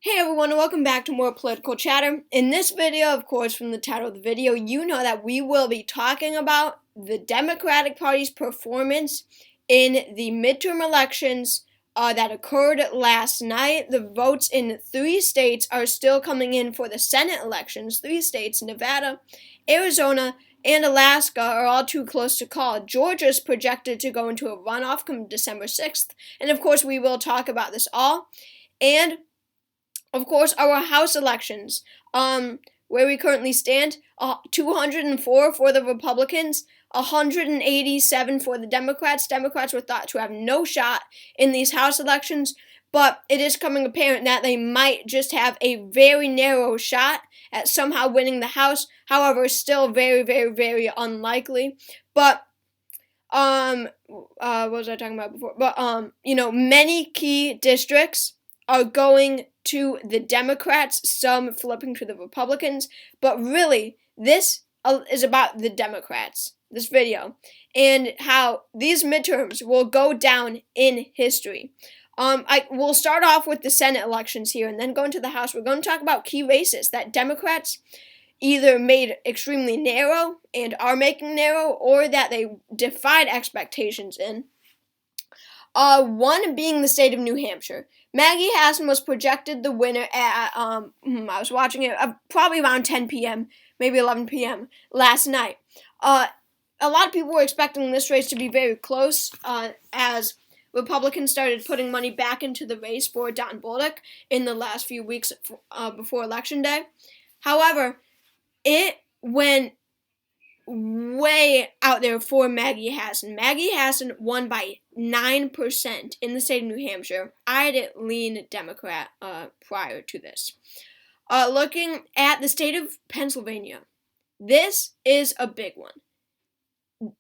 Hey everyone, and welcome back to more political chatter. In this video, of course, from the title of the video, you know that we will be talking about the Democratic Party's performance in the midterm elections that occurred last night. The votes in 3 states are still coming in for the Senate elections. 3 states, Nevada, Arizona, and Alaska, are all too close to call. Georgia is projected to go into a runoff come December 6th. And of course, we will talk about this all. And of course, our House elections, where we currently stand, 204 for the Republicans, 187 for the Democrats. Democrats were thought to have no shot in these House elections, but it is coming apparent that they might just have a very narrow shot at somehow winning the House. However, still very, very, very unlikely. But what was I talking about before? But many key districts are going to the Democrats, some flipping to the Republicans, but really, this is about the Democrats, this video, and how these midterms will go down in history. We'll start off with the Senate elections here and then go into the House. We're going to talk about key races that Democrats either made extremely narrow and are making narrow, or that they defied expectations in. One being the state of New Hampshire. Maggie Hassan was projected the winner at, I was watching it probably around 10 p.m., maybe 11 p.m. last night. A lot of people were expecting this race to be very close as Republicans started putting money back into the race for Don Bolduc in the last few weeks before Election Day. However, it went way out there for Maggie Hassan. Maggie Hassan won by 9% in the state of New Hampshire. I'd lean Democrat prior to this. Looking at the state of Pennsylvania, this is a big one.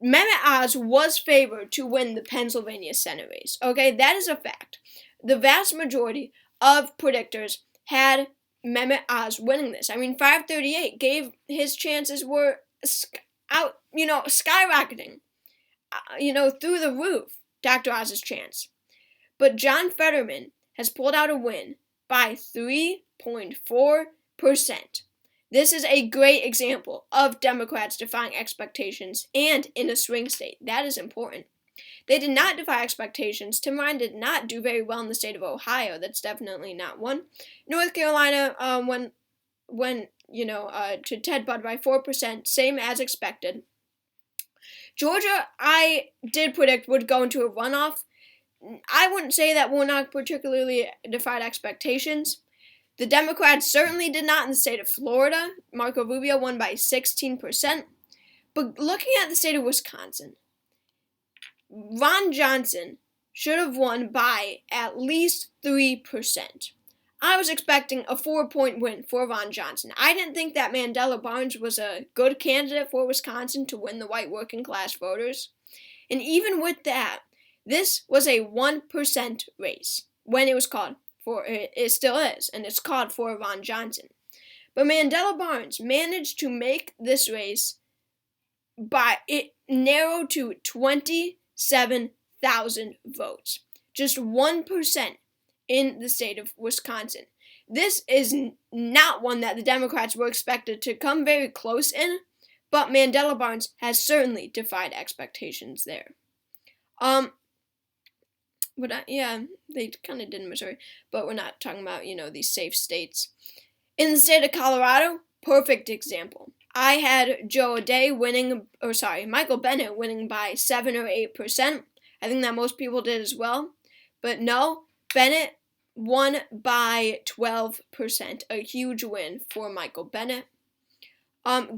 Mehmet Oz was favored to win the Pennsylvania Senate race. Okay, that is a fact. The vast majority of predictors had Mehmet Oz winning this. I mean, 538 gave his chances were out, skyrocketing, through the roof, Dr. Oz's chance. But John Fetterman has pulled out a win by 3.4%. This is a great example of Democrats defying expectations and in a swing state. That is important. They did not defy expectations. Tim Ryan did not do very well in the state of Ohio. That's definitely not one. North Carolina went to Ted Budd by 4%, same as expected. Georgia, I did predict would go into a runoff. I wouldn't say that Warnock particularly defied expectations. The Democrats certainly did not in the state of Florida. Marco Rubio won by 16%. But looking at the state of Wisconsin, Ron Johnson should have won by at least 3%. I was expecting a 4-point win for Ron Johnson. I didn't think that Mandela Barnes was a good candidate for Wisconsin to win the white working class voters. And even with that, this was a 1% race when it was called for. It still is, and it's called for Ron Johnson. But Mandela Barnes managed to make this race by it narrowed to 27,000 votes. Just 1% in the state of Wisconsin. This is not one that the Democrats were expected to come very close in, but Mandela Barnes has certainly defied expectations there. They kind of did in Missouri, but we're not talking about, these safe states. In the state of Colorado, perfect example. I had Michael Bennet winning by 7 or 8%. I think that most people did as well. But no, Bennett won by 12%, a huge win for Michael Bennet.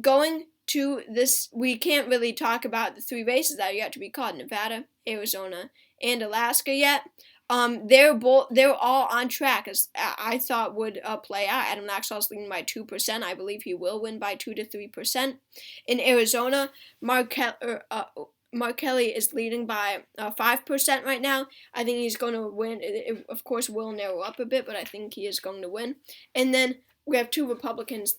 Going to this, we can't really talk about the 3 races that are yet to be called, Nevada, Arizona, and Alaska yet. They're all on track, as I thought would play out. Adam Laxalt's leading by 2%. I believe he will win by 2 to 3%. In Arizona, Mark Kelly is leading by 5% right now. I think he's going to win. It, of course, will narrow up a bit, but I think he is going to win. And then we have 2 Republicans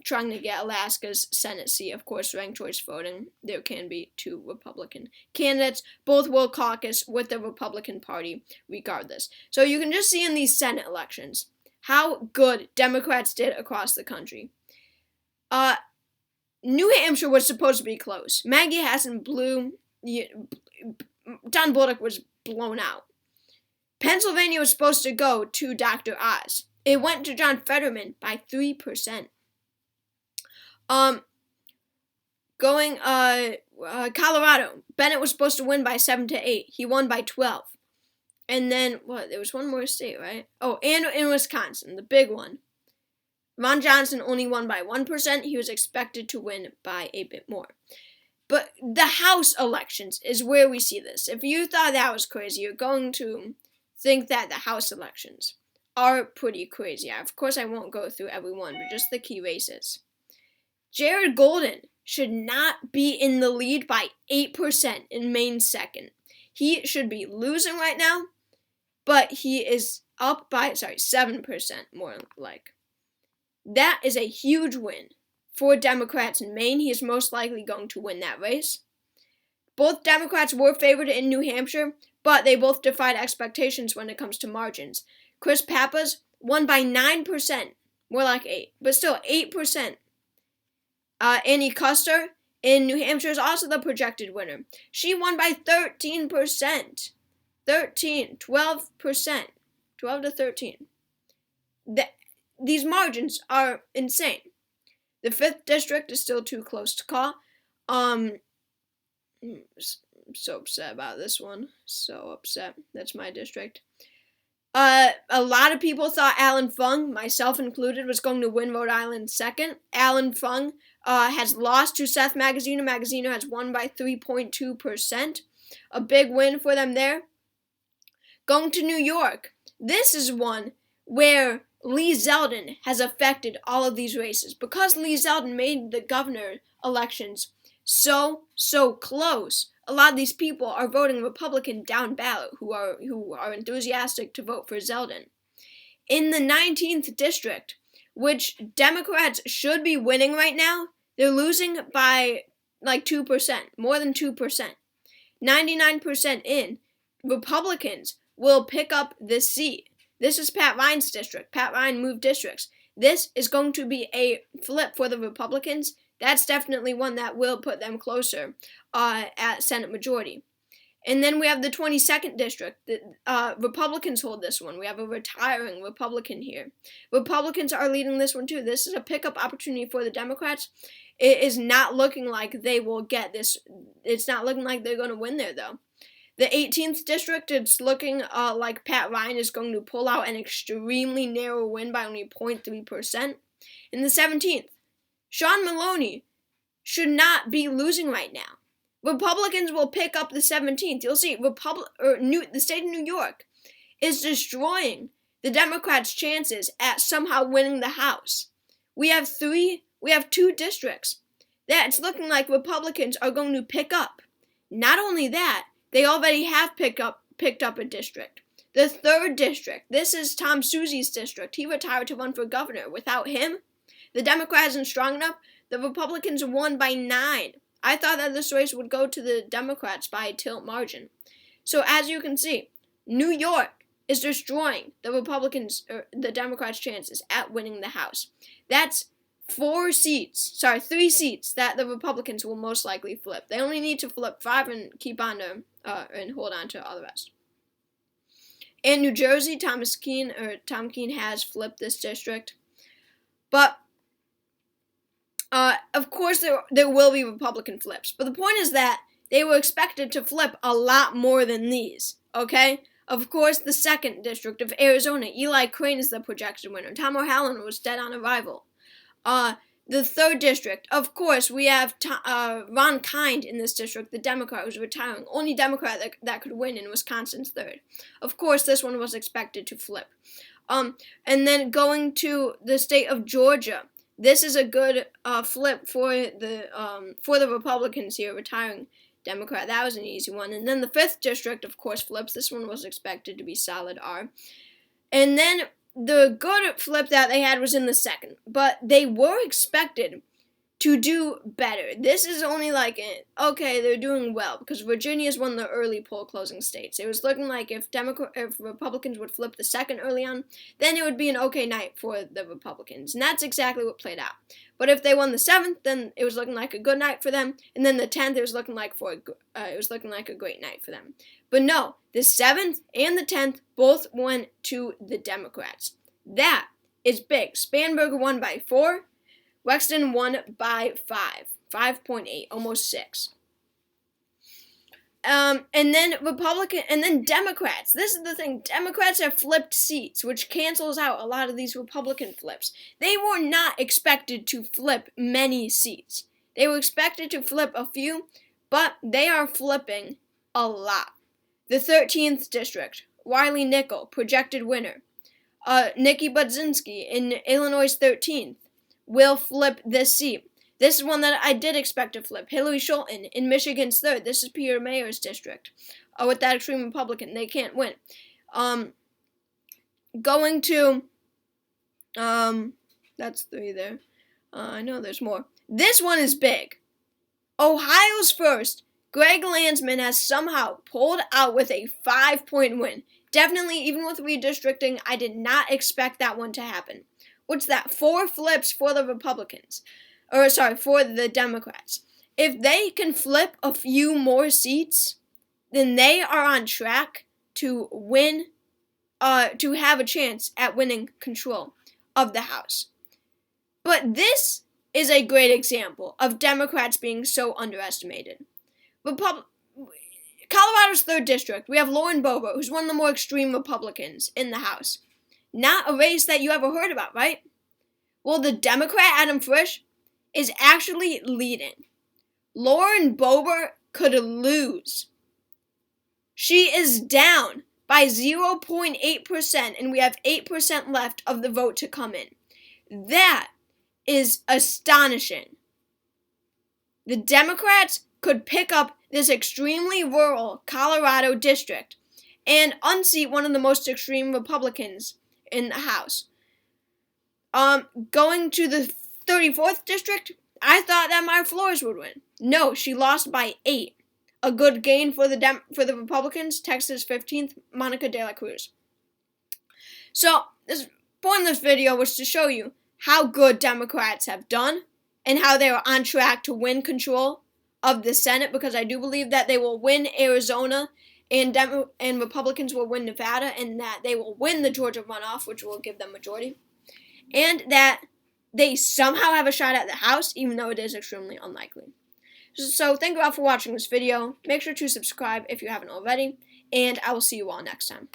trying to get Alaska's Senate seat. Of course, ranked choice voting. There can be 2 Republican candidates. Both will caucus with the Republican Party regardless. So you can just see in these Senate elections how good Democrats did across the country. New Hampshire was supposed to be close. Maggie Hassan Don Bolduc was blown out. Pennsylvania was supposed to go to Dr. Oz. It went to John Fetterman by 3%. Colorado. Bennett was supposed to win by 7-8. He won by 12. And then, there was one more state, right? Oh, and in Wisconsin, the big one. Ron Johnson only won by 1%. He was expected to win by a bit more. But the House elections is where we see this. If you thought that was crazy, you're going to think that the House elections are pretty crazy. Of course, I won't go through every one, but just the key races. Jared Golden should not be in the lead by 8% in Maine's second. He should be losing right now, but he is up by, 7% more like. That is a huge win for Democrats in Maine. He is most likely going to win that race. Both Democrats were favored in New Hampshire, but they both defied expectations when it comes to margins. Chris Pappas won by 9%, more like 8, but still 8%. Annie Kuster in New Hampshire is also the projected winner. She won by 13%. 12%. 12 to 13. These margins are insane. The 5th district is still too close to call. I'm so upset about this one. So upset. That's my district. A lot of people thought Alan Fung, myself included, was going to win Rhode Island second. Alan Fung has lost to Seth Magaziner. Magaziner has won by 3.2%. A big win for them there. Going to New York. This is one where Lee Zeldin has affected all of these races. Because Lee Zeldin made the governor elections so close, a lot of these people are voting Republican down ballot who are enthusiastic to vote for Zeldin. In the 19th district, which Democrats should be winning right now, they're losing by like 2%, more than 2%. 99% in, Republicans will pick up this seat. This is Pat Ryan's district. Pat Ryan moved districts. This is going to be a flip for the Republicans. That's definitely one that will put them closer at Senate majority. And then we have the 22nd district. The Republicans hold this one. We have a retiring Republican here. Republicans are leading this one too. This is a pickup opportunity for the Democrats. It is not looking like they will get this. It's not looking like they're going to win there, though. The 18th district, it's looking like Pat Ryan is going to pull out an extremely narrow win by only 0.3%. In the 17th, Sean Maloney should not be losing right now. Republicans will pick up the 17th. You'll see the state of New York is destroying the Democrats' chances at somehow winning the House. We have 2 districts that it's looking like Republicans are going to pick up. Not only that, they already have picked up a district. The 3rd district, this is Tom Susie's district. He retired to run for governor. Without him, the Democrat isn't strong enough. The Republicans won by 9. I thought that this race would go to the Democrats by a tilt margin. So as you can see, New York is destroying the Democrats' chances at winning the House. That's 3 seats that the Republicans will most likely flip. They only need to flip 5 and keep on to and hold on to all the rest. In New Jersey, Tom Keene has flipped this district, but of course there will be Republican flips. But the point is that they were expected to flip a lot more than these. Okay. Of course, the 2nd district of Arizona, Eli Crane is the projected winner. Tom O'Halloran was dead on arrival. The 3rd district, of course, we have Ron Kind in this district, the Democrat who's retiring. Only Democrat that could win in Wisconsin's 3rd. Of course, this one was expected to flip. And then going to the state of Georgia, this is a good flip for the Republicans here, retiring Democrat. That was an easy one. And then the 5th district, of course, flips. This one was expected to be solid R. And then the good flip that they had was in the second, but they were expected to do better. This is only like, okay, they're doing well, because Virginia is one of the early poll closing states. It was looking like if Republicans would flip the second early on, then it would be an okay night for the Republicans, and that's exactly what played out. But if they won the 7th, then it was looking like a good night for them, and then the 10th, it was looking like a great night for them. But no, the 7th and the 10th both went to the Democrats. That is big. Spanberger won by 4. Wexton won by 5.8, almost 6. And then Democrats. This is the thing. Democrats have flipped seats, which cancels out a lot of these Republican flips. They were not expected to flip many seats. They were expected to flip a few, but they are flipping a lot. The 13th district, Wiley Nickel, projected winner. Nikki Budzinski in Illinois' 13th. Will flip this seat. This is one that I did expect to flip. Hillary Scholten in Michigan's 3rd. This is Peter Mayer's district. With that extreme Republican, they can't win. Going to, that's 3 there. I know there's more. This one is big. Ohio's 1st. Greg Landsman has somehow pulled out with a 5-point win. Definitely, even with redistricting, I did not expect that one to happen. What's that? 4 flips for the Republicans. For the Democrats. If they can flip a few more seats, then they are on track to win, to have a chance at winning control of the House. But this is a great example of Democrats being so underestimated. Colorado's 3rd district, we have Lauren Boebert, who's one of the more extreme Republicans in the House. Not a race that you ever heard about, right? Well, the Democrat, Adam Frisch, is actually leading. Lauren Boebert could lose. She is down by 0.8%, and we have 8% left of the vote to come in. That is astonishing. The Democrats could pick up this extremely rural Colorado district and unseat one of the most extreme Republicans in the House. Going to the 34th district, I thought that Maya Flores would win. No, she lost by 8. A good gain for the Republicans. Texas 15th, Monica De La Cruz. So, the point of this video was to show you how good Democrats have done and how they are on track to win control of the Senate, because I do believe that they will win Arizona and Republicans will win Nevada, and that they will win the Georgia runoff, which will give them majority, and that they somehow have a shot at the House, even though it is extremely unlikely. So thank you all for watching this video. Make sure to subscribe if you haven't already, and I will see you all next time.